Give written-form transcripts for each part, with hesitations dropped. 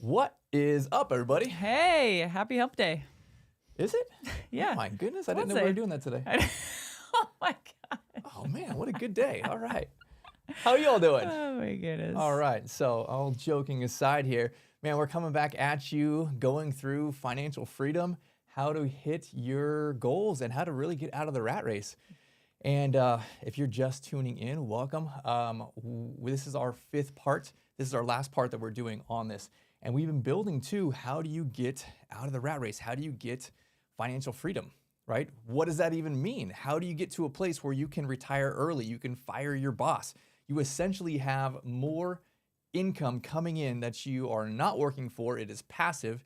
What is up, everybody? Hey, happy hump day. Is it? Yeah. Oh my goodness, I didn't know Wednesday. we were doing that today. Oh my God. Oh man, what a good day. All right. How y'all doing? Oh my goodness. All right, so all joking aside here, man, we're coming back at you, going through financial freedom, how to hit your goals, and how to really get out of the rat race. And if you're just tuning in, welcome. This is our fifth part. This is our last part that we're doing on this. And we've been building to how do you get out of the rat race? How do you get financial freedom, right? What does that even mean? How do you get to a place where you can retire early? You can fire your boss. You essentially have more income coming in that you are not working for. It is passive,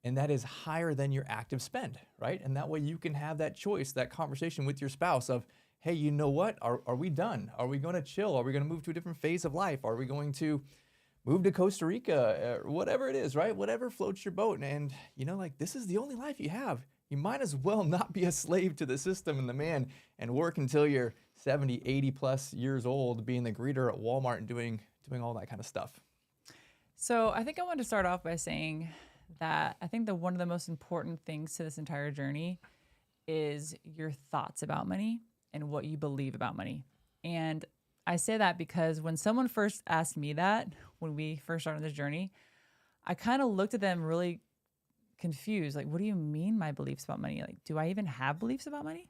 and that is higher than your active spend, right? And that way you can have that choice, that conversation with your spouse of, hey, you know what? Are we done? Are we going to chill? Are we going to move to a different phase of life? Are we going to move to Costa Rica? Whatever it is, right? Whatever floats your boat. And you know, like, this is the only life you have. You might as well not be a slave to the system and the man and work until you're 70, 80 plus years old, being the greeter at Walmart and doing all that kind of stuff. So I think I want to start off by saying that I think that one of the most important things to this entire journey is your thoughts about money and what you believe about money. And I say that because when someone first asked me that, when we first started this journey, I kind of looked at them really confused. Like, what do you mean my beliefs about money? Like, do I even have beliefs about money?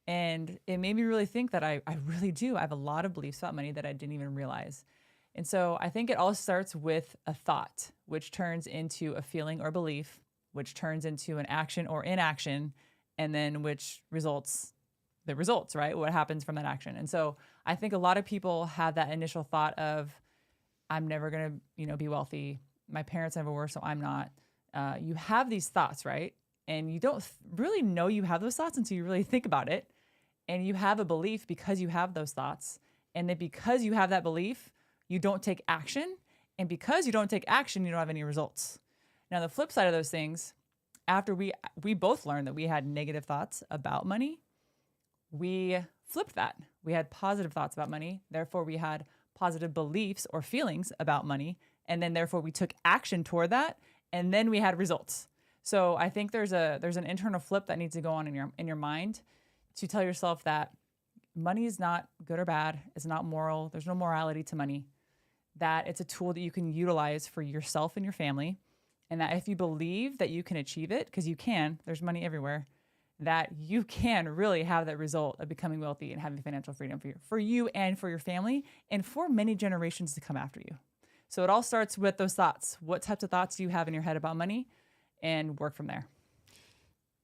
And it made me really think that I really do. I have a lot of beliefs about money that I didn't even realize. And so I think it all starts with a thought, which turns into a feeling or belief, which turns into an action or inaction, and then which results the results, right? What happens from that action. And so I think a lot of people have that initial thought of, I'm never going to, be wealthy. My parents never were, so I'm not. You have these thoughts, right? And you don't really know you have those thoughts until you really think about it. And you have a belief because you have those thoughts. And then because you have that belief, you don't take action. And because you don't take action, you don't have any results. Now, the flip side of those things, after we both learned that we had negative thoughts about money, we flipped that. We had positive thoughts about money. Therefore, we had positive beliefs or feelings about money. And then therefore we took action toward that. And then we had results. So I think there's an internal flip that needs to go on in your mind to tell yourself that money is not good or bad. It's not moral. There's no morality to money. That it's a tool that you can utilize for yourself and your family. And that if you believe that you can achieve it, because you can, there's money everywhere, that you can really have that result of becoming wealthy and having financial freedom for you and for your family and for many generations to come after you. So it all starts with those thoughts. What types of thoughts do you have in your head about money, and work from there.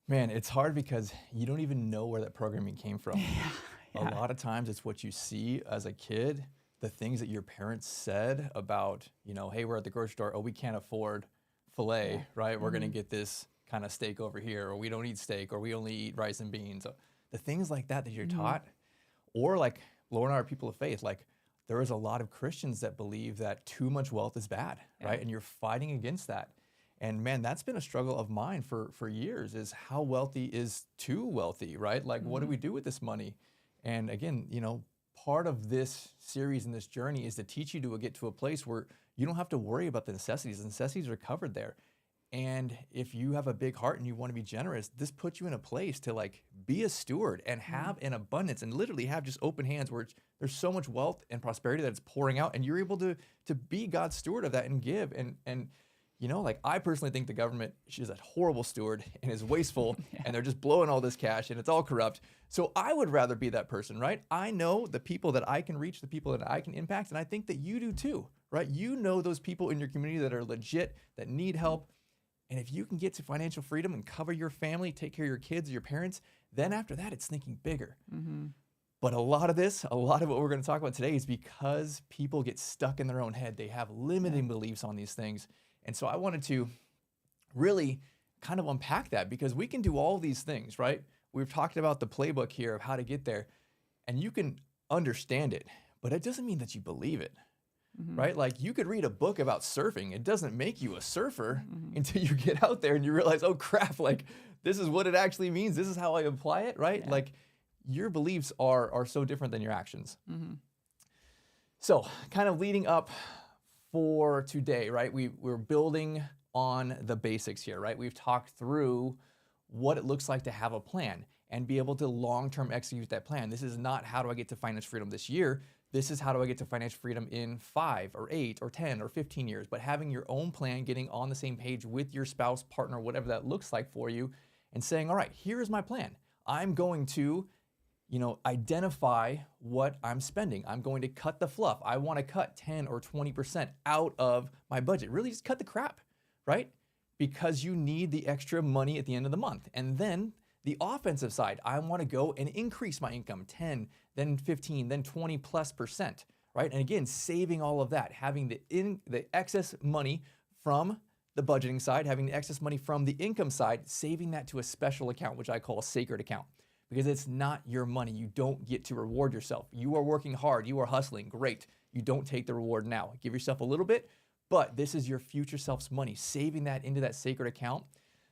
Man, it's hard because you don't even know where that programming came from. Yeah. A lot of times it's what you see as a kid, the things that your parents said about, hey, we're at the grocery store. Oh, we can't afford filet, right? We're going to get this kind of steak over here, or we don't eat steak, or we only eat rice and beans. So the things like that you're taught, or like Laura and I are people of faith, like there is a lot of Christians that believe that too much wealth is bad, right? And you're fighting against that. And man, that's been a struggle of mine for years, is how wealthy is too wealthy, right? Like, what do we do with this money? And again, part of this series and this journey is to teach you to get to a place where you don't have to worry about the necessities. The necessities are covered there. And if you have a big heart and you want to be generous, this puts you in a place to like be a steward and have an abundance and literally have just open hands where there's so much wealth and prosperity that it's pouring out, and you're able to be God's steward of that and give. And like, I personally think the government is a horrible steward and is wasteful and they're just blowing all this cash and it's all corrupt. So I would rather be that person, right? I know the people that I can reach, the people that I can impact, and I think that you do too, right? You know those people in your community that are legit, that need help. And if you can get to financial freedom and cover your family, take care of your kids, your parents, then after that, it's thinking bigger. But a lot of what we're going to talk about today is because people get stuck in their own head. They have limiting beliefs on these things. And so I wanted to really kind of unpack that, because we can do all these things, right? We've talked about the playbook here of how to get there, and you can understand it, but it doesn't mean that you believe it. Right? Like, you could read a book about surfing. It doesn't make you a surfer until you get out there and you realize, oh crap, like this is what it actually means. This is how I apply it, right? Like, your beliefs are so different than your actions. So kind of leading up for today, right? We're building on the basics here, right? We've talked through what it looks like to have a plan and be able to long-term execute that plan. This is not how do I get to financial freedom this year. This is how do I get to financial freedom in 5 or 8 or 10 or 15 years. But having your own plan, getting on the same page with your spouse, partner, whatever that looks like for you, and saying, all right, here's my plan. I'm going to identify what I'm spending. I'm going to cut the fluff. I want to cut 10 or 20% out of my budget. Really just cut the crap, right? Because you need the extra money at the end of the month. And then the offensive side, I want to go and increase my income 10, then 15, then 20 plus percent, right? And again, saving all of that, having the excess money from the budgeting side, having the excess money from the income side, saving that to a special account, which I call a sacred account. Because it's not your money. You don't get to reward yourself. You are working hard. You are hustling. Great. You don't take the reward now. Give yourself a little bit, but this is your future self's money. Saving that into that sacred account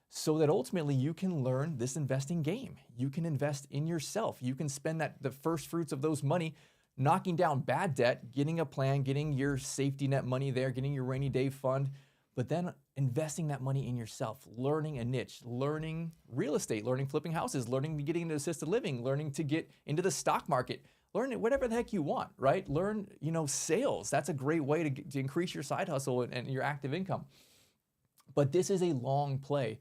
so that ultimately you can learn this investing game. You can invest in yourself. You can spend the first fruits of those money knocking down bad debt, getting a plan, getting your safety net money there, getting your rainy day fund, but then investing that money in yourself, learning a niche, learning real estate, learning flipping houses, learning getting into assisted living, learning to get into the stock market, learn whatever the heck you want, right? Learn, sales. That's a great way to increase your side hustle and your active income. But this is a long play.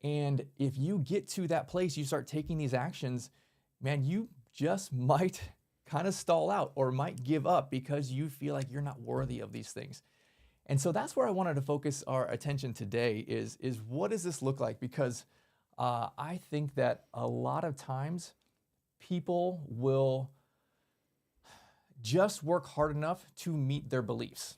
And if you get to that place, you start taking these actions, man, you just might kind of stall out or might give up because you feel like you're not worthy of these things. And so that's where I wanted to focus our attention today is what does this look like? Because I think that a lot of times people will just work hard enough to meet their beliefs.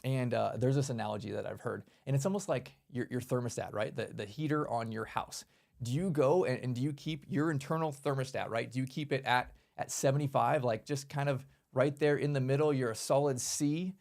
And there's this analogy that I've heard, and it's almost like your thermostat, right? The heater on your house. Do you go and do you keep your internal thermostat, right? Do you keep it at 75, like just kind of right there in the middle, you're a solid C,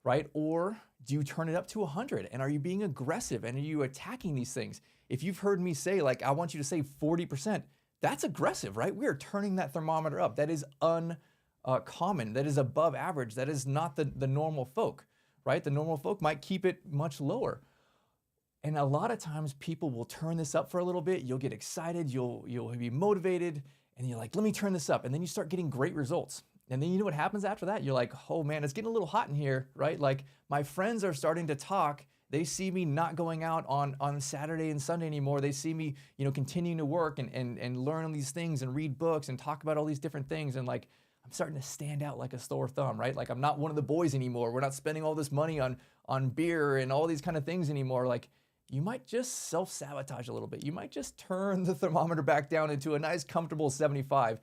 right? Or do you turn it up to 100? And are you being aggressive? And are you attacking these things? If you've heard me say, like, I want you to save 40%, that's aggressive, right? We are turning that thermometer up. That is uncommon. That is above average. That is not the normal folk, right? The normal folk might keep it much lower. And a lot of times people will turn this up for a little bit. You'll get excited. You'll be motivated. And you're like, let me turn this up. And then you start getting great results. And then you know what happens after that? You're like, oh man, it's getting a little hot in here, right? Like my friends are starting to talk. They see me not going out on Saturday and Sunday anymore. They see me, continuing to work and learn all these things and read books and talk about all these different things. And like, I'm starting to stand out like a sore thumb, right? Like I'm not one of the boys anymore. We're not spending all this money on beer and all these kind of things anymore. Like you might just self-sabotage a little bit. You might just turn the thermometer back down into a nice comfortable 75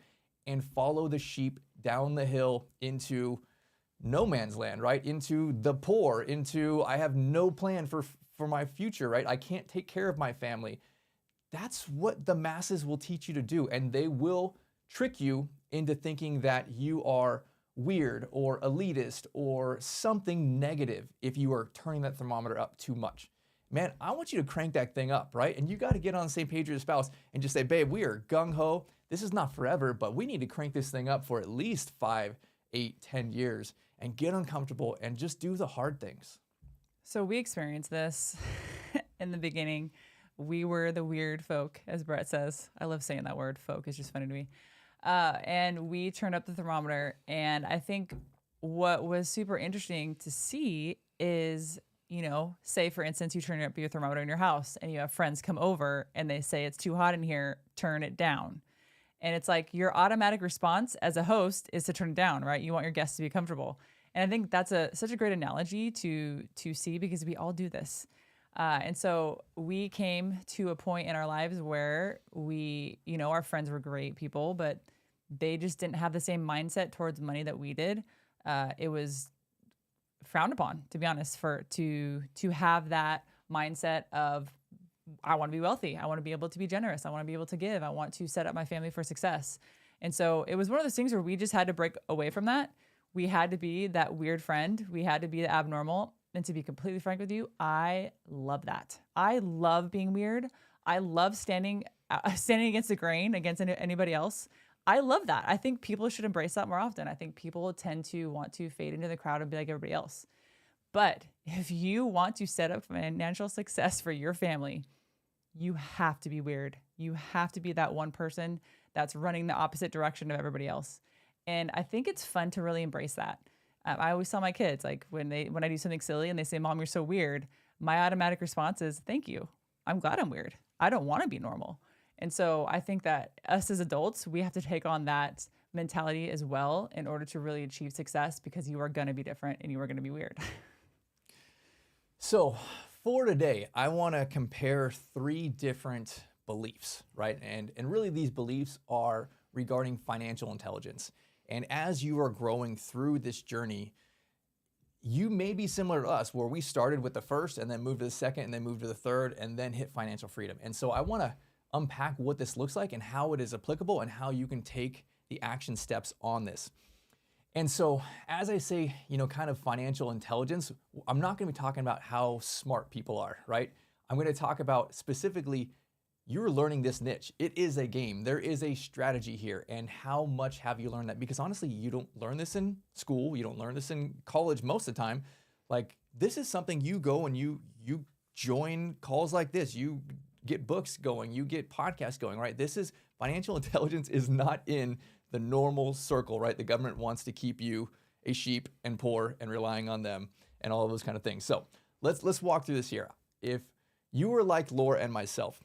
and follow the sheep down the hill into no man's land, right? Into the poor, into I have no plan for my future, right? I can't take care of my family. That's what the masses will teach you to do. And they will trick you into thinking that you are weird or elitist or something negative if you are turning that thermometer up too much. Man, I want you to crank that thing up, right? And you got to get on the same page with your spouse and just say, babe, we are gung-ho. This is not forever, but we need to crank this thing up for at least 5, 8, 10 years and get uncomfortable and just do the hard things. So we experienced this in the beginning. We were the weird folk, as Brett says. I love saying that word, folk. It's just funny to me. And we turned up the thermometer. And I think what was super interesting to see is, say, for instance, you turn up your thermometer in your house and you have friends come over and they say, it's too hot in here, turn it down. And it's like your automatic response as a host is to turn it down, right? You want your guests to be comfortable. And I think that's such a great analogy to see because we all do this. And so we came to a point in our lives where our friends were great people, but they just didn't have the same mindset towards money that we did. It was frowned upon, to be honest, to have that mindset of, I want to be wealthy. I want to be able to be generous. I want to be able to give. I want to set up my family for success. And so it was one of those things where we just had to break away from that. We had to be that weird friend. We had to be the abnormal. And to be completely frank with you, I love that. I love being weird. I love standing against the grain, against anybody else. I love that. I think people should embrace that more often. I think people tend to want to fade into the crowd and be like everybody else. But if you want to set up financial success for your family, you have to be weird. You have to be that one person that's running the opposite direction of everybody else. And I think it's fun to really embrace that. I always tell my kids, like when I do something silly and they say, "Mom, you're so weird," my automatic response is, "Thank you. I'm glad I'm weird. I don't want to be normal." And so I think that us as adults, we have to take on that mentality as well in order to really achieve success, because you are going to be different and you are going to be weird. So for today, I want to compare 3 different beliefs, right? And really these beliefs are regarding financial intelligence. And as you are growing through this journey, you may be similar to us, where we started with the first and then moved to the second and then moved to the third and then hit financial freedom. And so I want to unpack what this looks like and how it is applicable and how you can take the action steps on this. And so as I say, kind of financial intelligence, I'm not going to be talking about how smart people are, right? I'm going to talk about specifically, you're learning this niche. It is a game. There is a strategy here. And how much have you learned that? Because honestly, you don't learn this in school. You don't learn this in college most of the time. Like, this is something you go and you join calls like this. You get books going. You get podcasts going, right? This is financial intelligence is not in the normal circle, right? The government wants to keep you a sheep and poor and relying on them and all of those kind of things. So let's walk through this here. If you were like Laura and myself,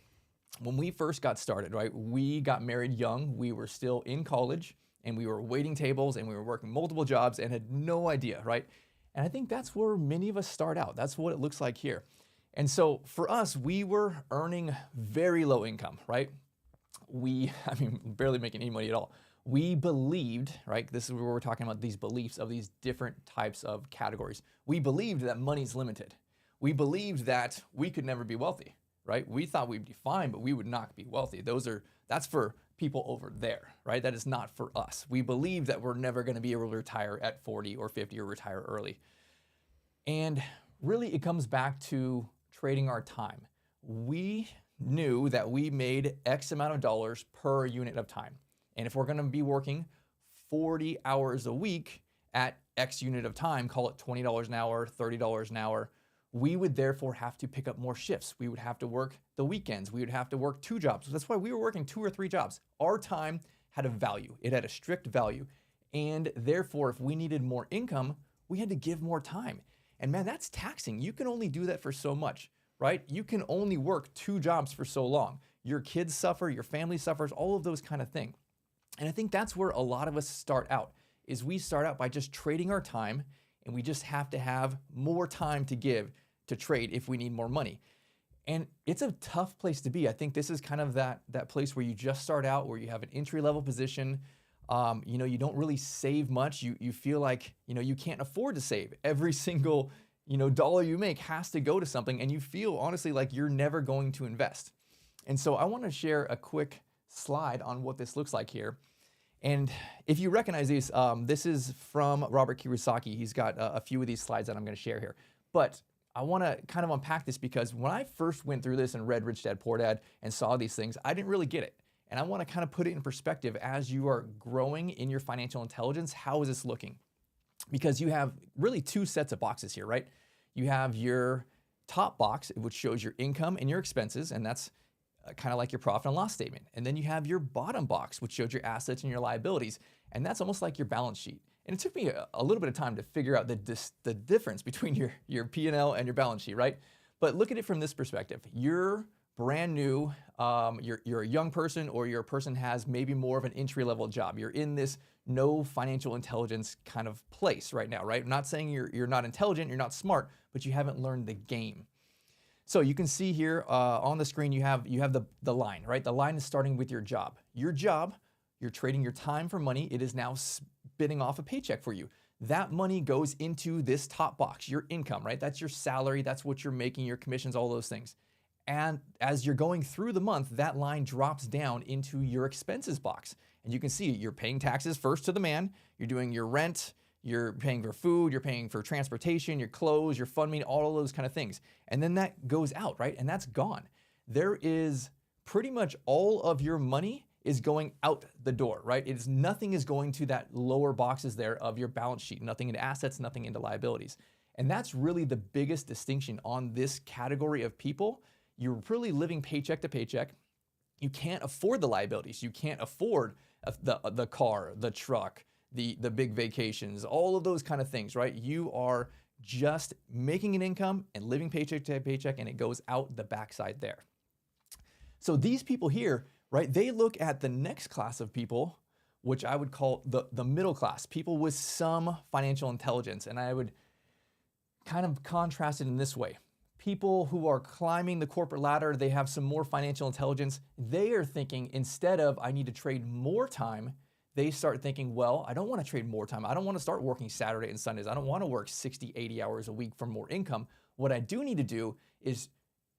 when we first got started, right, we got married young. We were still in college and we were waiting tables and we were working multiple jobs and had no idea, right? And I think that's where many of us start out. That's what it looks like here. And so for us, we were earning very low income, right? Barely making any money at all. We believed, right? This is where we're talking about these beliefs of these different types of categories. We believed that money's limited. We believed that we could never be wealthy, right? We thought we'd be fine, but we would not be wealthy. That's for people over there, right? That is not for us. We believe that we're never going to be able to retire at 40 or 50 or retire early. And really it comes back to trading our time. We knew that we made X amount of dollars per unit of time. And if we're going to be working 40 hours a week at X unit of time, call it $20 an hour, $30 an hour, we would therefore have to pick up more shifts. We would have to work the weekends. We would have to work 2 jobs. That's why we were working 2 or 3 jobs. Our time had a value. It had a strict value. And therefore, if we needed more income, we had to give more time. And man, that's taxing. You can only do that for so much, right? You can only work 2 jobs for so long. Your kids suffer, your family suffers, all of those kind of things. And I think that's where a lot of us start out, is we start out by just trading our time, and we just have to have more time to give to trade if we need more money. And it's a tough place to be. I think this is kind of that place where you just start out, where you have an entry-level position. You don't really save much. You feel like, you can't afford to save. Every single, dollar you make has to go to something, and you feel honestly like you're never going to invest. And so I want to share a quick slide on what this looks like here. And if you recognize these, this is from Robert Kiyosaki. He's got a few of these slides that I'm going to share here. But I want to kind of unpack this, because when I first went through this and read Rich Dad Poor Dad and saw these things, I didn't really get it. And I want to kind of put it in perspective as you are growing in your financial intelligence. How is this looking? Because you have really 2 sets of boxes here, right? You have your top box, which shows your income and your expenses, and that's kind of like your profit and loss statement. And then you have your bottom box, which shows your assets and your liabilities. And that's almost like your balance sheet. And it took me a little bit of time to figure out the difference between your P&L and your balance sheet, right? But look at it from this perspective. You're brand new, you're a young person, or you're a person has maybe more of an entry-level job. You're in this no financial intelligence kind of place right now, right? I'm not saying you're not intelligent, you're not smart, but you haven't learned the game. So you can see here on the screen, you have the line, right? The line is starting with your job. Your job, you're trading your time for money. It is now spitting off a paycheck for you. That money goes into this top box, your income, right? That's your salary. That's what you're making, your commissions, all those things. And as you're going through the month, that line drops down into your expenses box. And you can see you're paying taxes first to the man. You're doing your rent. You're paying for food, you're paying for transportation, your clothes, your funding, all of those kind of things. And then that goes out, right? And that's gone. There is pretty much all of your money is going out the door, right? Nothing is going to that lower boxes there of your balance sheet, nothing into assets, nothing into liabilities. And that's really the biggest distinction on this category of people. You're really living paycheck to paycheck. You can't afford the liabilities. You can't afford the car, the truck, the big vacations, all of those kind of things, right? You are just making an income and living paycheck to paycheck, and it goes out the backside there. So these people here, right, they look at the next class of people, which I would call the middle class, people with some financial intelligence. And I would kind of contrast it in this way. People who are climbing the corporate ladder, they have some more financial intelligence. They are thinking, instead of I need to trade more time, they start thinking, well, I don't want to trade more time. I don't want to start working Saturday and Sundays. I don't want to work 60, 80 hours a week for more income. What I do need to do is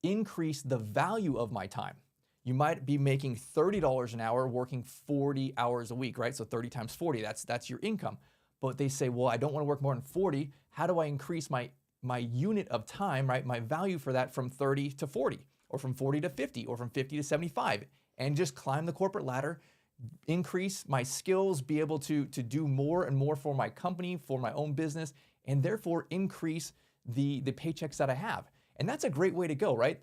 increase the value of my time. You might be making $30 an hour working 40 hours a week, right? So 30 times 40, that's your income. But they say, well, I don't want to work more than 40. How do I increase my unit of time, right? My value for that from 30 to 40, or from 40 to 50, or from 50 to 75, and just climb the corporate ladder, increase my skills, be able to do more and more for my company, for my own business, and therefore increase the paychecks that I have. And that's a great way to go, right?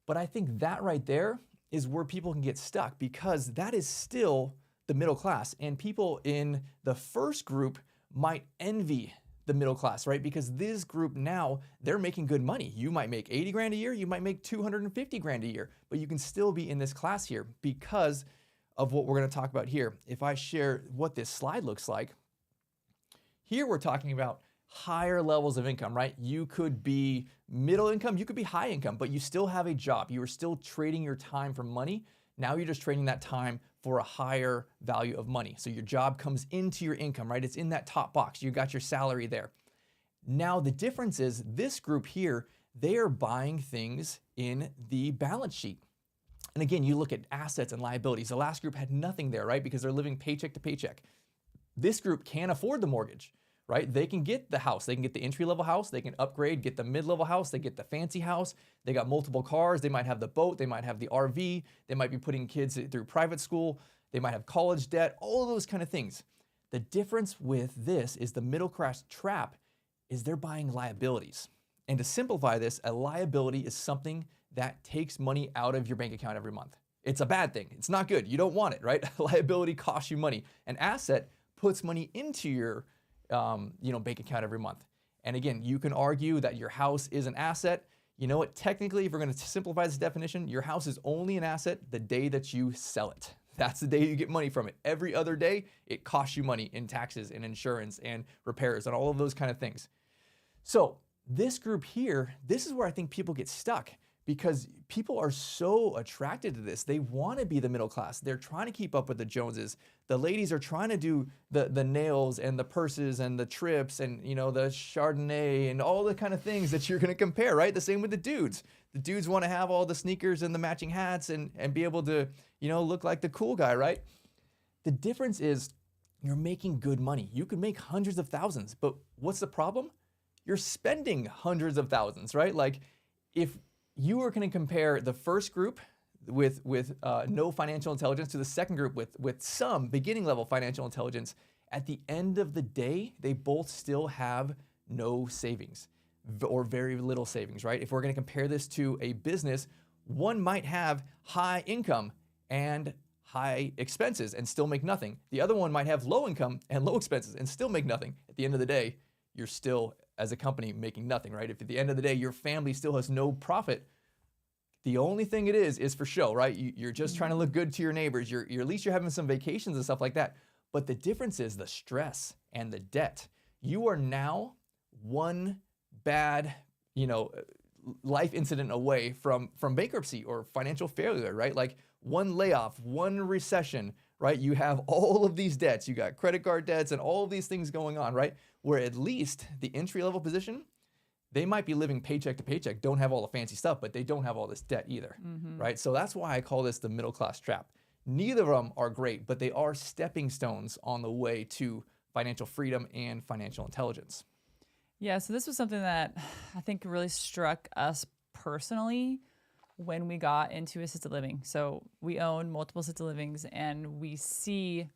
But I think that right there is where people can get stuck, because that is still the middle class. And people in the first group might envy the middle class, right? Because this group now, they're making good money. You might make 80 grand a year, you might make 250 grand a year, but you can still be in this class here because of what we're going to talk about here. If I share what this slide looks like, here we're talking about higher levels of income, right? You could be middle income, you could be high income, but you still have a job. You are still trading your time for money. Now you're just trading that time for a higher value of money. So your job comes into your income, right? It's in that top box. You got your salary there. Now the difference is this group here, they are buying things in the balance sheet. And again, you look at assets and liabilities. The last group had nothing there, right? Because they're living paycheck to paycheck. This group can't afford the mortgage, right? They can get the house. They can get the entry-level house. They can upgrade, get the mid-level house. They get the fancy house. They got multiple cars. They might have the boat. They might have the RV. They might be putting kids through private school. They might have college debt, all of those kind of things. The difference with this is the middle class trap is they're buying liabilities. And to simplify this, a liability is something that takes money out of your bank account every month. It's a bad thing. It's not good. You don't want it, right? Liability costs you money. An asset puts money into your bank account every month. And again, you can argue that your house is an asset. You know what? Technically, if we're going to simplify this definition, your house is only an asset the day that you sell it. That's the day you get money from it. Every other day, it costs you money in taxes and insurance and repairs and all of those kind of things. So this group here, this is where I think people get stuck, because people are so attracted to this. They want to be the middle class. They're trying to keep up with the Joneses. The ladies are trying to do the nails and the purses and the trips and, the Chardonnay and all the kind of things that you're going to compare, right? The same with the dudes. The dudes want to have all the sneakers and the matching hats and be able to, look like the cool guy, right? The difference is you're making good money. You can make hundreds of thousands, but what's the problem? You're spending hundreds of thousands, right? Like if you are going to compare the first group with no financial intelligence to the second group with some beginning level financial intelligence, at the end of the day, they both still have no savings or very little savings, right? If we're going to compare this to a business, one might have high income and high expenses and still make nothing. The other one might have low income and low expenses and still make nothing. At the end of the day, you're still, as a company, making nothing, right? If at the end of the day, your family still has no profit, the only thing it is for show, right? You're just trying to look good to your neighbors. You're at least you're having some vacations and stuff like that. But the difference is the stress and the debt. You are now one bad, life incident away from bankruptcy or financial failure, right? Like one layoff, one recession, right? You have all of these debts. You got credit card debts and all of these things going on, right? Where at least the entry-level position, they might be living paycheck to paycheck, don't have all the fancy stuff, but they don't have all this debt either, right? So that's why I call this the middle class trap. Neither of them are great, but they are stepping stones on the way to financial freedom and financial intelligence. Yeah, so this was something that I think really struck us personally when we got into assisted living. So we own multiple assisted livings, and we see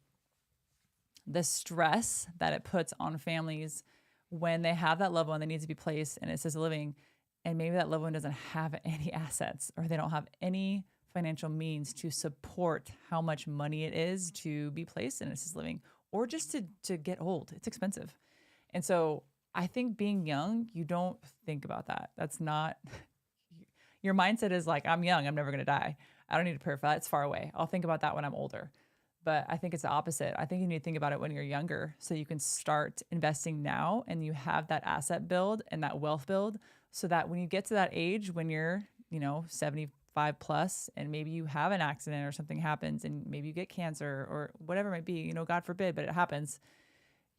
the stress that it puts on families when they have that loved one that needs to be placed in assisted living, and maybe that loved one doesn't have any assets or they don't have any financial means to support how much money it is to be placed in assisted living or just to get old. It's expensive. And so I think being young, you don't think about that. That's not, your mindset is like, I'm young, I'm never going to die. I don't need to prepare for that. It's far away. I'll think about that when I'm older. But I think it's the opposite. I think you need to think about it when you're younger so you can start investing now and you have that asset build and that wealth build so that when you get to that age, when you're, 75 plus and maybe you have an accident or something happens and maybe you get cancer or whatever it might be, God forbid, but it happens.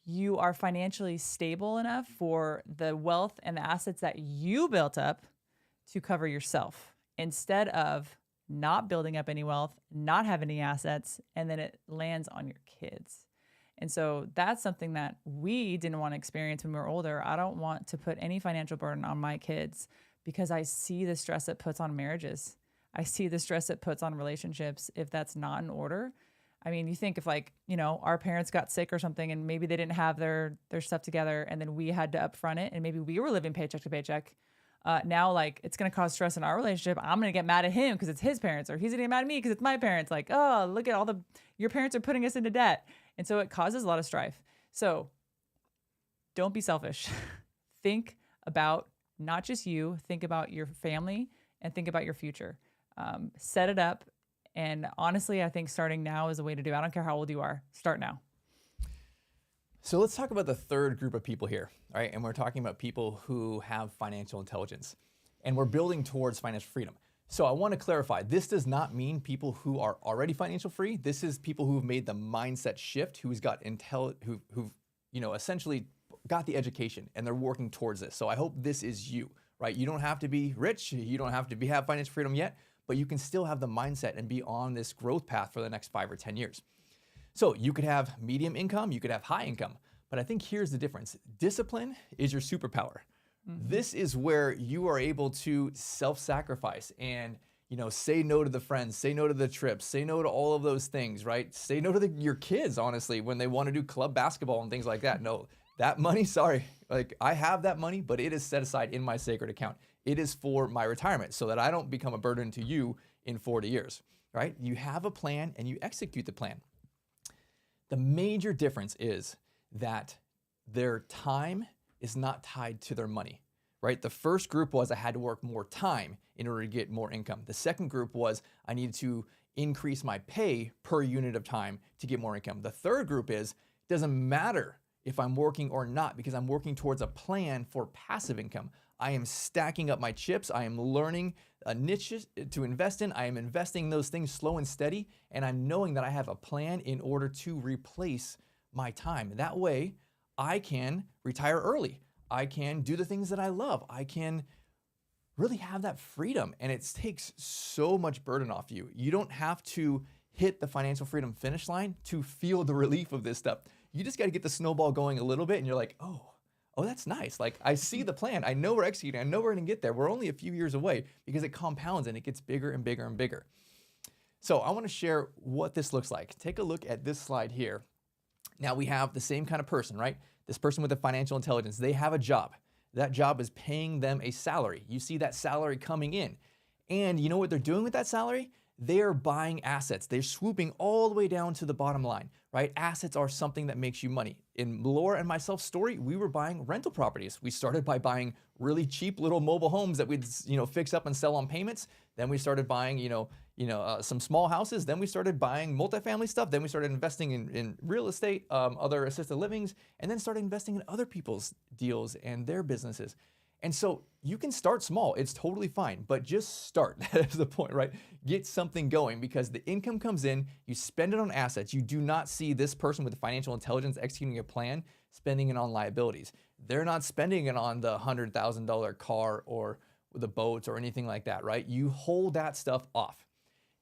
You are financially stable enough for the wealth and the assets that you built up to cover yourself instead of not building up any wealth, not having any assets, and then it lands on your kids. And so that's something that we didn't want to experience when we were older. I don't want to put any financial burden on my kids because I see the stress it puts on marriages. I see the stress it puts on relationships if that's not in order. I mean, you think if our parents got sick or something and maybe they didn't have their stuff together and then we had to upfront it and maybe we were living paycheck to paycheck. Now, it's going to cause stress in our relationship. I'm going to get mad at him because it's his parents, or he's going to get mad at me because it's my parents. Like, oh, look at your parents are putting us into debt. And so it causes a lot of strife. So don't be selfish. Think about not just you, think about your family and think about your future. Set it up. And honestly, I think starting now is a way to do it. I don't care how old you are. Start now. So let's talk about the third group of people here, all right? And we're talking about people who have financial intelligence and we're building towards financial freedom. So I want to clarify, this does not mean people who are already financial free. This is people who've made the mindset shift, who've essentially got the education and they're working towards this. So I hope this is you, right? You don't have to be rich. You don't have to have financial freedom yet, but you can still have the mindset and be on this growth path for the next 5 or 10 years. So you could have medium income, you could have high income, but I think here's the difference. Discipline is your superpower. Mm-hmm. This is where you are able to self-sacrifice and, say no to the friends, say no to the trips, say no to all of those things, right? Say no to your kids, honestly, when they want to do club basketball and things like that. No, that money, sorry, I have that money, but it is set aside in my sacred account. It is for my retirement so that I don't become a burden to you in 40 years, right? You have a plan and you execute the plan. The major difference is that their time is not tied to their money, right? The first group was I had to work more time in order to get more income. The second group was I needed to increase my pay per unit of time to get more income. The third group is it doesn't matter if I'm working or not because I'm working towards a plan for passive income. I am stacking up my chips. I am learning niches to invest in. I am investing those things slow and steady. And I'm knowing that I have a plan in order to replace my time. That way I can retire early. I can do the things that I love. I can really have that freedom. And it takes so much burden off you. You don't have to hit the financial freedom finish line to feel the relief of this stuff. You just got to get the snowball going a little bit and you're like, oh, that's nice. I see the plan. I know we're executing. I know we're going to get there. We're only a few years away because it compounds and it gets bigger and bigger and bigger. So I want to share what this looks like. Take a look at this slide here. Now we have the same kind of person, right? This person with the financial intelligence, they have a job. That job is paying them a salary. You see that salary coming in. And you know what they're doing with that salary? They're buying assets. They're swooping all the way down to the bottom line, right? Assets are something that makes you money. In Laura and myself's story, we were buying rental properties. We started by buying really cheap little mobile homes that we'd, fix up and sell on payments. Then we started buying, some small houses. Then we started buying multifamily stuff. Then we started investing in real estate, other assisted livings, and then started investing in other people's deals and their businesses. And so you can start small. It's totally fine, but just start. That is the point, right? Get something going because the income comes in, you spend it on assets. You do not see this person with the financial intelligence executing a plan, spending it on liabilities. They're not spending it on the $100,000 car or the boats or anything like that, right? You hold that stuff off.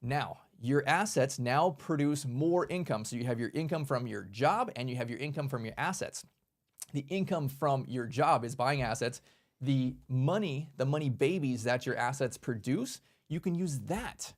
Now, your assets now produce more income. So you have your income from your job and you have your income from your assets. The income from your job is buying assets. The money babies that your assets produce, you can use that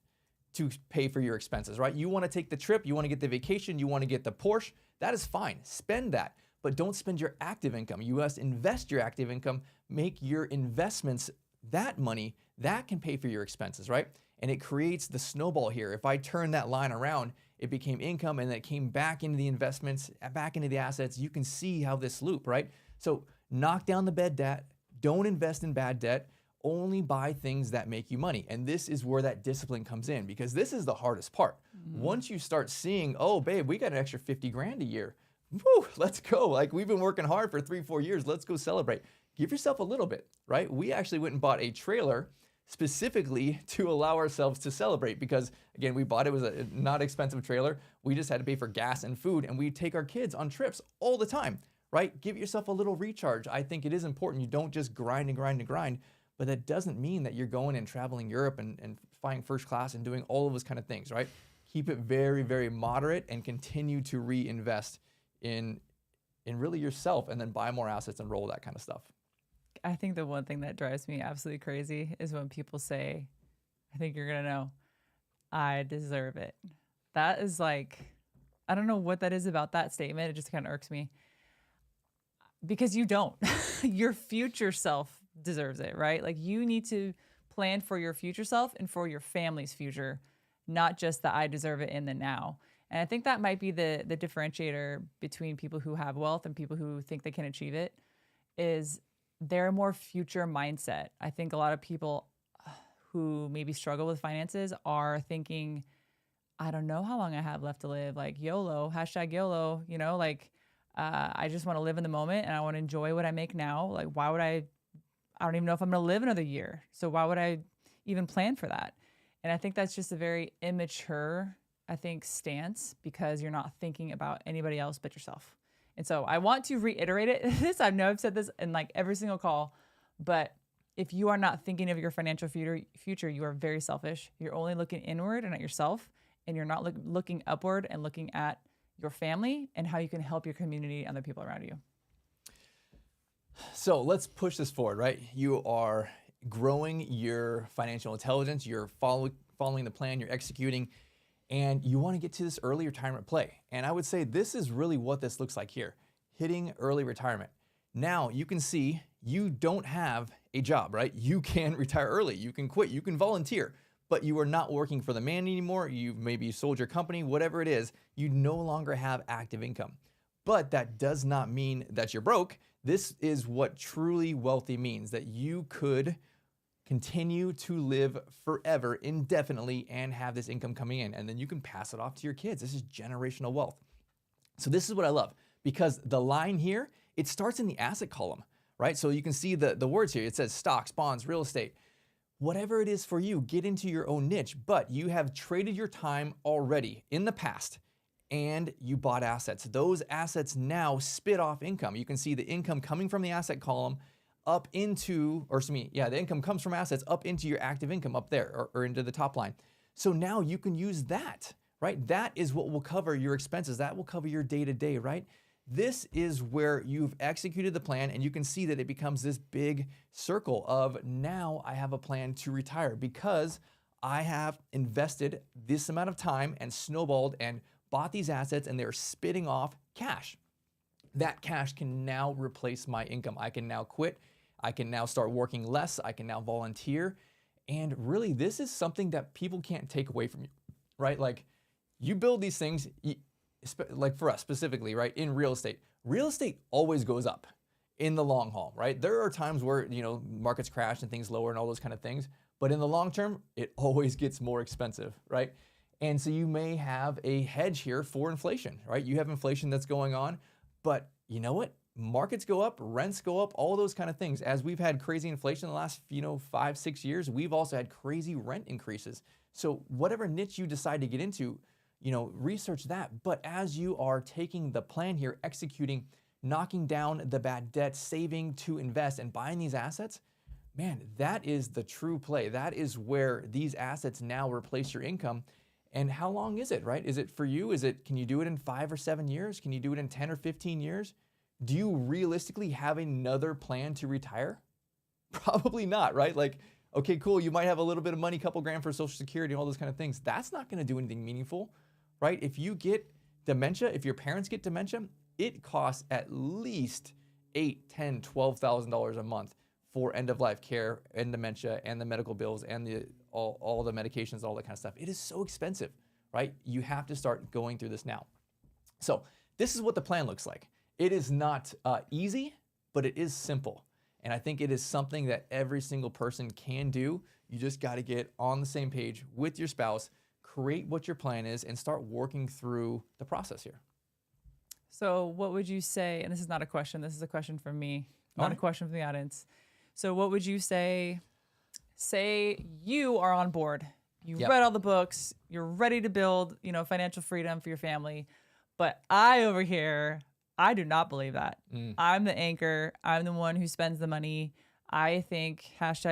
to pay for your expenses, right? You want to take the trip, you want to get the vacation, you want to get the Porsche, that is fine. Spend that. but don't spend your active income. You must invest your active income, make your investments that money, that can pay for your expenses, right? And it creates the snowball here. If I turn that line around, it became income and then it came back into the investments, back into the assets. You can see how this loop, right? So knock down the bad debt, don't invest in bad debt, only buy things that make you money. And this is where that discipline comes in, because this is the hardest part. Once you start seeing, oh babe, we got an extra 50 grand a year. Woo, let's go. Like, we've been working hard for 3-4 years. Let's go celebrate. Give yourself a little bit, right? We actually went and bought a trailer specifically to allow ourselves to celebrate, because again, we bought it was a not expensive trailer. We just had to pay for gas and food, and we take our kids on trips all the time, right? Give yourself a little recharge. I think it is important. You don't just grind and grind and grind, but that doesn't mean that you're going and traveling Europe and flying first class and doing all of those kind of things, right? Keep it very, very moderate and continue to reinvest in really yourself, and then buy more assets and roll that kind of stuff. I think the one thing that drives me absolutely crazy is when people say, I think you're going to know, I deserve it. That is like, I don't know what that is about that statement. It just kind of irks me, because you don't. Your future self deserves it, right? Like, you need to plan for your future self and for your family's future, not just the I deserve it in the now. And I think that might be the differentiator between people who have wealth and people who think they can achieve it, is they're a more future mindset. I think a lot of people who maybe struggle with finances are thinking, I don't know how long I have left to live. Like, YOLO, hashtag YOLO, you know, like, I just want to live in the moment and I want to enjoy what I make now. Like, why would I don't even know if I'm going to live another year. So why would I even plan for that? And I think that's just a very immature, I think, stance, because you're not thinking about anybody else but yourself. And so I want to reiterate it. I know I've said this in like every single call, but if you are not thinking of your financial future, you are very selfish. You're only looking inward and at yourself, and you're not looking upward and looking at your family and how you can help your community and other people around you. So let's push this forward, right? You are growing your financial intelligence, you're following the plan, you're executing, and you want to get to this early retirement play. And I would say this is really what this looks like here, hitting early retirement. Now you can see you don't have a job, right? You can retire early, you can quit, you can volunteer, but you are not working for the man anymore. You maybe sold your company, whatever it is, you no longer have active income. But that does not mean that you're broke. This is what truly wealthy means, that you could continue to live forever, indefinitely, and have this income coming in. And then you can pass it off to your kids. This is generational wealth. So this is what I love, because the line here, it starts in the asset column, right? So you can see the words here. It says stocks, bonds, real estate. Whatever it is for you, get into your own niche, but you have traded your time already in the past and you bought assets. Those assets now spit off income. You can see the income coming from the asset column up into, the income comes from assets up into your active income up there, or into the top line. So now you can use that, right? That is what will cover your expenses. That will cover your day-to-day, right? This is where you've executed the plan, and you can see that it becomes this big circle of, now I have a plan to retire because I have invested this amount of time and snowballed and bought these assets, and they're spitting off cash. That cash can now replace my income. I can now quit. I can now start working less. I can now volunteer. And really, this is something that people can't take away from you, right? Like, you build these things, like for us specifically, right? In real estate always goes up in the long haul, right? There are times where, markets crash and things lower and all those kind of things, but in the long term, it always gets more expensive, right? And so you may have a hedge here for inflation, right? You have inflation that's going on, but you know what? Markets go up, rents go up, all those kind of things. As we've had crazy inflation in the last, 5-6 years, we've also had crazy rent increases. So whatever niche you decide to get into, research that. But as you are taking the plan here, executing, knocking down the bad debt, saving to invest, and buying these assets, man, that is the true play. That is where these assets now replace your income. And how long is it, right? Is it for you? Can you do it in 5 or 7 years? Can you do it in 10 or 15 years? Do you realistically have another plan to retire? Probably not, right? Like, okay, cool. You might have a little bit of money, couple grand for Social Security and all those kind of things. That's not going to do anything meaningful, right? If you get dementia, if your parents get dementia, it costs at least $8, $10, $12,000 a month for end of life care and dementia and the medical bills and all the medications, all that kind of stuff. It is so expensive, right? You have to start going through this now. So this is what the plan looks like. It is not easy, but it is simple. And I think it is something that every single person can do. You just got to get on the same page with your spouse, create what your plan is, and start working through the process here. So what would you say, and this is not a question, this is a question from me, not a question from the audience. So what would you say you are on board, you read all the books, you're ready to build, financial freedom for your family, but I over here, I do not believe that. I'm the anchor. I'm the one who spends the money. I think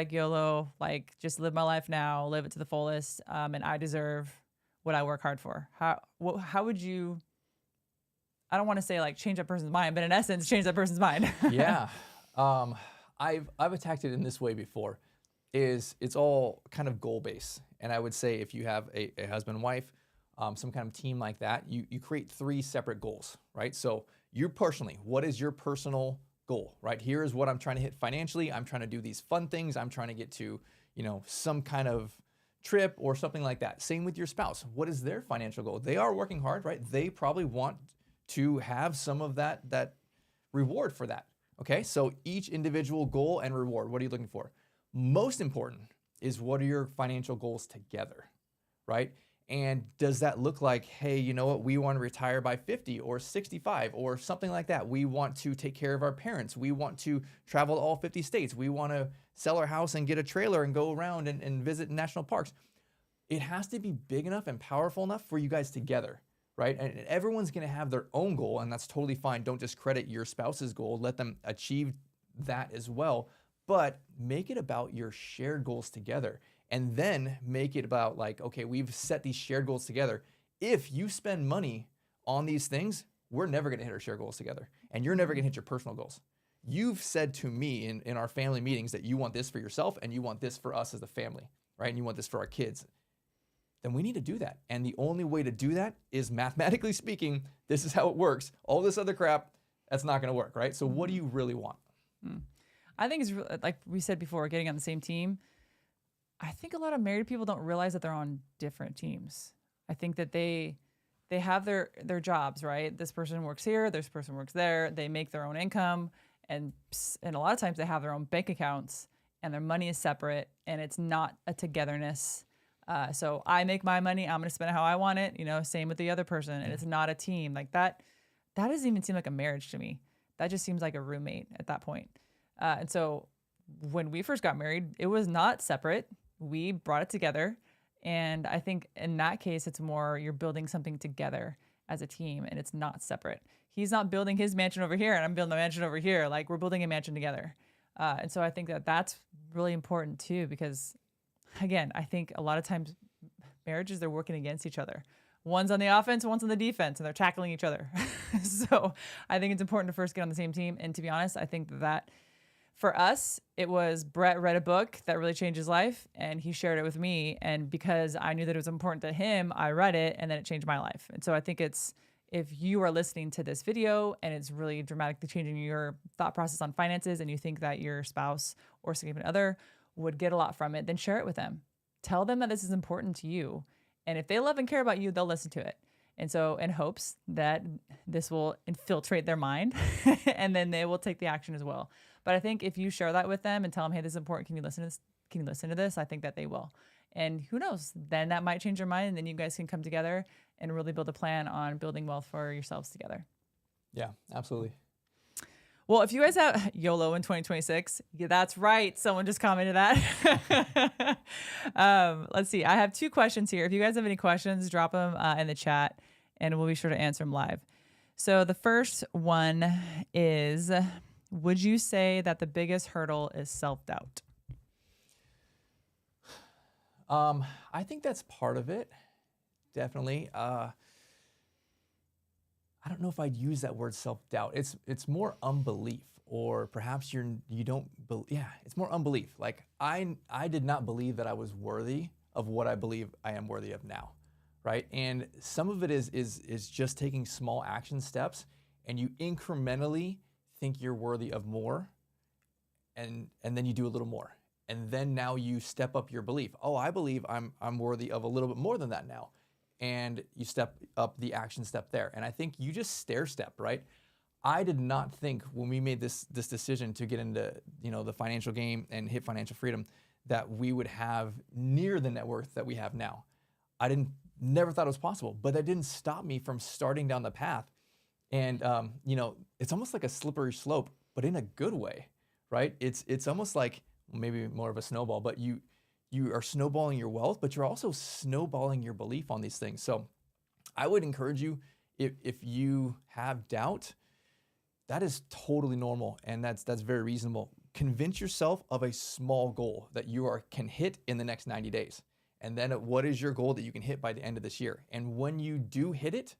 #YOLO, like just live my life now, live it to the fullest, and I deserve what I work hard for. How would you, I don't want to say like change that person's mind, but in essence, change that person's mind? Yeah. I've attacked it in this way before. It's all kind of goal-based. And I would say if you have a husband and wife, some kind of team like that, you create 3 separate goals, right? So you personally, what is your personal goal, right? Here is what I'm trying to hit financially. I'm trying to do these fun things. I'm trying to get to, some kind of trip or something like that. Same with your spouse. What is their financial goal? They are working hard, right? They probably want to have some of that reward for that. Okay, so each individual goal and reward, what are you looking for? Most important is what are your financial goals together, right? And does that look like, hey, you know what, we want to retire by 50 or 65 or something like that. We want to take care of our parents. We want to travel to all 50 states. We want to sell our house and get a trailer and go around and visit national parks. It has to be big enough and powerful enough for you guys together, right? And everyone's going to have their own goal, and that's totally fine. Don't discredit your spouse's goal. Let them achieve that as well. But make it about your shared goals together. And then make it about like, okay, we've set these shared goals together. If you spend money on these things, we're never going to hit our shared goals together. And you're never going to hit your personal goals. You've said to me in our family meetings that you want this for yourself and you want this for us as a family, right? And you want this for our kids. Then we need to do that. And the only way to do that is, mathematically speaking, this is how it works. All this other crap, that's not going to work, right? So what do you really want? I think it's like we said before, getting on the same team. I think a lot of married people don't realize that they're on different teams. I think that they have their jobs, right? This person works here, this person works there. They make their own income, and a lot of times they have their own bank accounts, and their money is separate, and it's not a togetherness. So I make my money, I'm going to spend it how I want it. Same with the other person, and it's not a team like that. That doesn't even seem like a marriage to me. That just seems like a roommate at that point. And so when we first got married, it was not separate. We brought it together. And I think in that case, it's more you're building something together as a team, and it's not separate. He's not building his mansion over here and I'm building a mansion over here. Like, we're building a mansion together. And so I think that that's really important too, because again, I think a lot of times marriages, they're working against each other. One's on the offense, one's on the defense, and they're tackling each other. So I think it's important to first get on the same team. And to be honest, I think that for us, it was Brett read a book that really changed his life, and he shared it with me. And because I knew that it was important to him, I read it, and then it changed my life. And so I think it's, if you are listening to this video and it's really dramatically changing your thought process on finances, and you think that your spouse or significant other would get a lot from it, then share it with them. Tell them that this is important to you. And if they love and care about you, they'll listen to it. And so in hopes that this will infiltrate their mind and then they will take the action as well. But I think if you share that with them and tell them, hey, this is important, can you listen to this? Can you listen to this? I think that they will. And who knows, then that might change your mind, and then you guys can come together and really build a plan on building wealth for yourselves together. Yeah, absolutely. Well, if you guys have YOLO in 2026, yeah, that's right. Someone just commented that. Let's see. I have 2 questions here. If you guys have any questions, drop them in the chat, and we'll be sure to answer them live. So the first one is, would you say that the biggest hurdle is self-doubt? I think that's part of it. Definitely. I don't know if I'd use that word self-doubt. It's more unbelief, or perhaps you don't believe. Yeah, it's more unbelief. Like I did not believe that I was worthy of what I believe I am worthy of now, right? And some of it is just taking small action steps and you incrementally think you're worthy of more, and then you do a little more. And then now you step up your belief. Oh, I believe I'm worthy of a little bit more than that now. And you step up the action step there. And I think you just stair step, right? I did not think when we made this decision to get into, the financial game and hit financial freedom that we would have near the net worth that we have now. Never thought it was possible, but that didn't stop me from starting down the path. And it's almost like a slippery slope, but in a good way, right? It's almost like maybe more of a snowball, but you are snowballing your wealth, but you're also snowballing your belief on these things. So I would encourage you, if you have doubt, that is totally normal, and that's very reasonable. Convince yourself of a small goal that you can hit in the next 90 days. And then what is your goal that you can hit by the end of this year? And when you do hit it,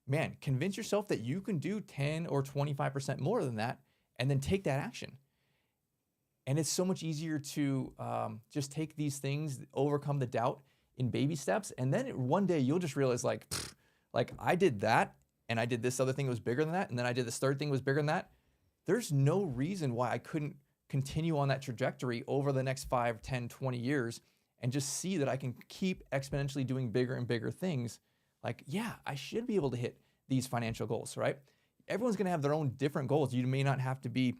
man, convince yourself that you can do 10 or 25% more than that, and then take that action. And it's so much easier to just take these things, overcome the doubt in baby steps. And then one day you'll just realize like I did that, and I did this other thing that was bigger than that, and then I did this third thing that was bigger than that. There's no reason why I couldn't continue on that trajectory over the next 5, 10, 20 years and just see that I can keep exponentially doing bigger and bigger things. Like, yeah, I should be able to hit these financial goals, right? Everyone's gonna have their own different goals. You may not have to be,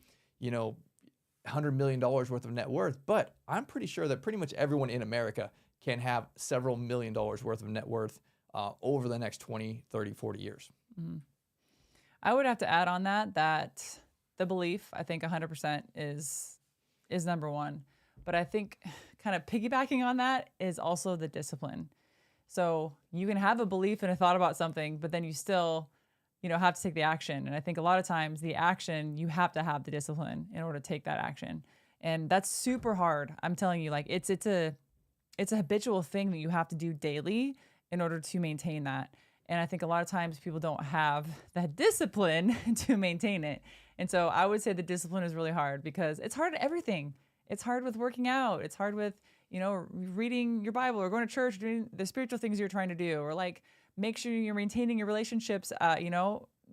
$100 million worth of net worth, but I'm pretty sure that pretty much everyone in America can have several $1 million worth of net worth over the next 20, 30, 40 years. Mm-hmm. I would have to add on that the belief, I think 100% is number one. But I think kind of piggybacking on that is also the discipline. So you can have a belief and a thought about something, but then you still have to take the action. And I think a lot of times the action, you have to have the discipline in order to take that action. And that's super hard. I'm telling you, like it's a habitual thing that you have to do daily in order to maintain that. And I think a lot of times people don't have that discipline to maintain it. And so I would say the discipline is really hard because it's hard at everything. It's hard with working out. It's hard with, reading your Bible or going to church, doing the spiritual things you're trying to do, or like make sure you're maintaining your relationships,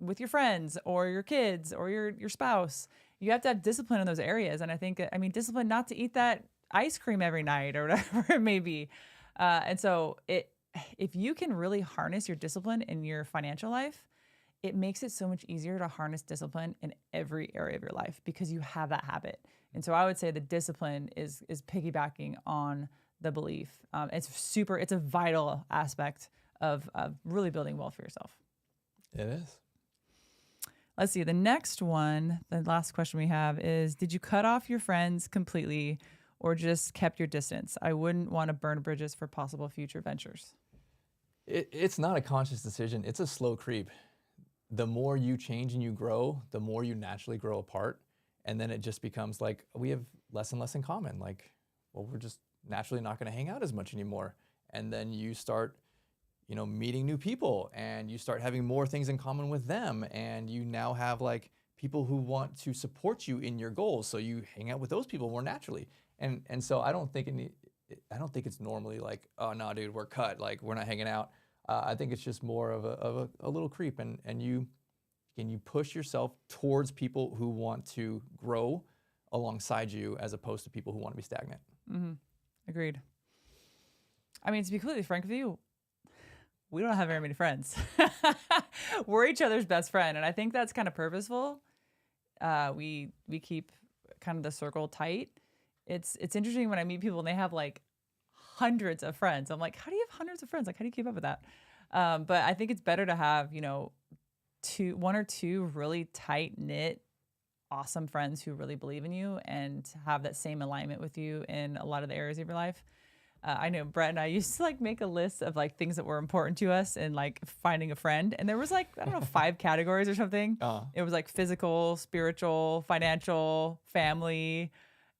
with your friends or your kids or your spouse. You have to have discipline in those areas. And I think, discipline not to eat that ice cream every night or whatever it may be. And so if you can really harness your discipline in your financial life, it makes it so much easier to harness discipline in every area of your life because you have that habit. And so I would say the discipline is piggybacking on the belief. It's a vital aspect of really building wealth for yourself. It is. Let's see. The next one, the last question we have is, did you cut off your friends completely or just kept your distance? I wouldn't want to burn bridges for possible future ventures. It's not a conscious decision. It's a slow creep. The more you change and you grow, the more you naturally grow apart. And then it just becomes like we have less and less in common. Like, well, we're just naturally not going to hang out as much anymore. And then you start, meeting new people and you start having more things in common with them. And you now have like people who want to support you in your goals. So you hang out with those people more naturally. And so I don't think it's normally like, oh no, dude, we're cut. Like we're not hanging out. I think it's just more of a little creep. And you push yourself towards people who want to grow alongside you as opposed to people who want to be stagnant. Mm-hmm. Agreed. To be completely frank with you, we don't have very many friends. We're each other's best friend. And I think that's kind of purposeful. We keep kind of the circle tight. It's interesting when I meet people and they have like hundreds of friends. I'm like, how do you have hundreds of friends? Like, how do you keep up with that? But I think it's better to have, one or two really tight knit, awesome friends who really believe in you and have that same alignment with you in a lot of the areas of your life. I know Brett and I used to like make a list of like things that were important to us and like finding a friend. And there was like, 5 categories or something. It was like physical, spiritual, financial, family,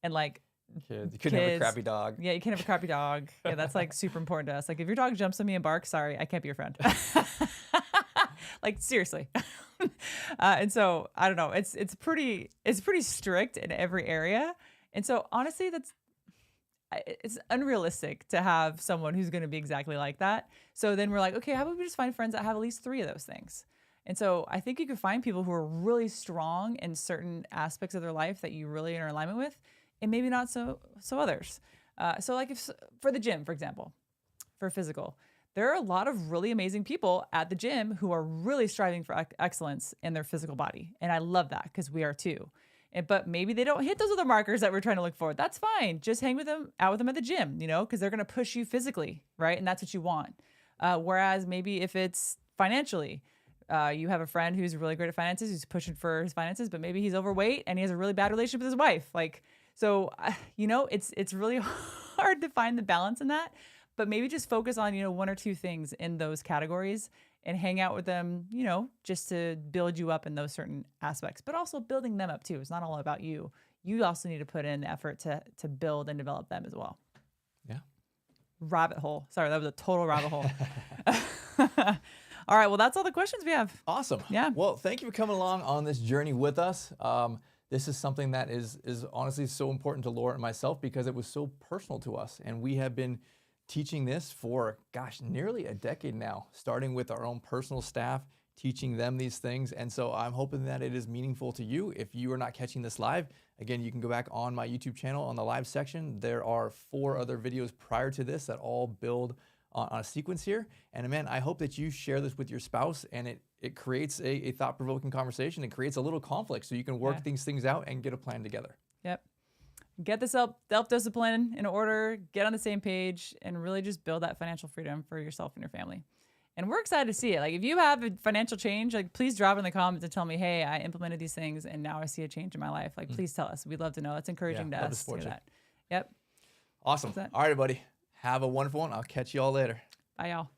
and like kids. You couldn't have a crappy dog. Yeah, you can't have a crappy dog. Yeah, that's like super important to us. Like if your dog jumps on me and barks, sorry, I can't be your friend. Like seriously. And so I don't know. It's pretty strict in every area. And so honestly, it's unrealistic to have someone who's going to be exactly like that. So then we're like, okay, how about we just find friends that have at least 3 of those things? And so I think you could find people who are really strong in certain aspects of their life that you really are in alignment with, and maybe not so others. So like if for the gym, for example, for physical, there are a lot of really amazing people at the gym who are really striving for excellence in their physical body. And I love that because we are too. But maybe they don't hit those other markers that we're trying to look for. That's fine. Just hang with them, out with them at the gym, because they're going to push you physically, right? And that's what you want. Whereas maybe if it's financially, you have a friend who's really great at finances, who's pushing for his finances, but maybe he's overweight and he has a really bad relationship with his wife. It's really hard to find the balance in that. But maybe just focus on, one or two things in those categories and hang out with them, just to build you up in those certain aspects, but also building them up too. It's not all about you. You also need to put in the effort to build and develop them as well. Yeah. Rabbit hole. Sorry, that was a total rabbit hole. All right. Well, that's all the questions we have. Awesome. Yeah. Well, thank you for coming along on this journey with us. This is something that is honestly so important to Laura and myself because it was so personal to us. And we have been teaching this for, nearly a decade now, starting with our own personal staff, teaching them these things. And so I'm hoping that it is meaningful to you. If you are not catching this live, again, you can go back on my YouTube channel on the live section. There are 4 other videos prior to this that all build on a sequence here. And man, I hope that you share this with your spouse and it creates a thought-provoking conversation. It creates a little conflict so you can work these things out and get a plan together. Yep. Get the self-discipline in order, get on the same page, and really just build that financial freedom for yourself and your family. And we're excited to see it. Like if you have a financial change, please drop it in the comments and tell me, hey, I implemented these things and now I see a change in my life. Please tell us. We'd love to know. That's encouraging to us to hear that. Yep. Awesome. All right, everybody. Have a wonderful one. I'll catch you all later. Bye, y'all.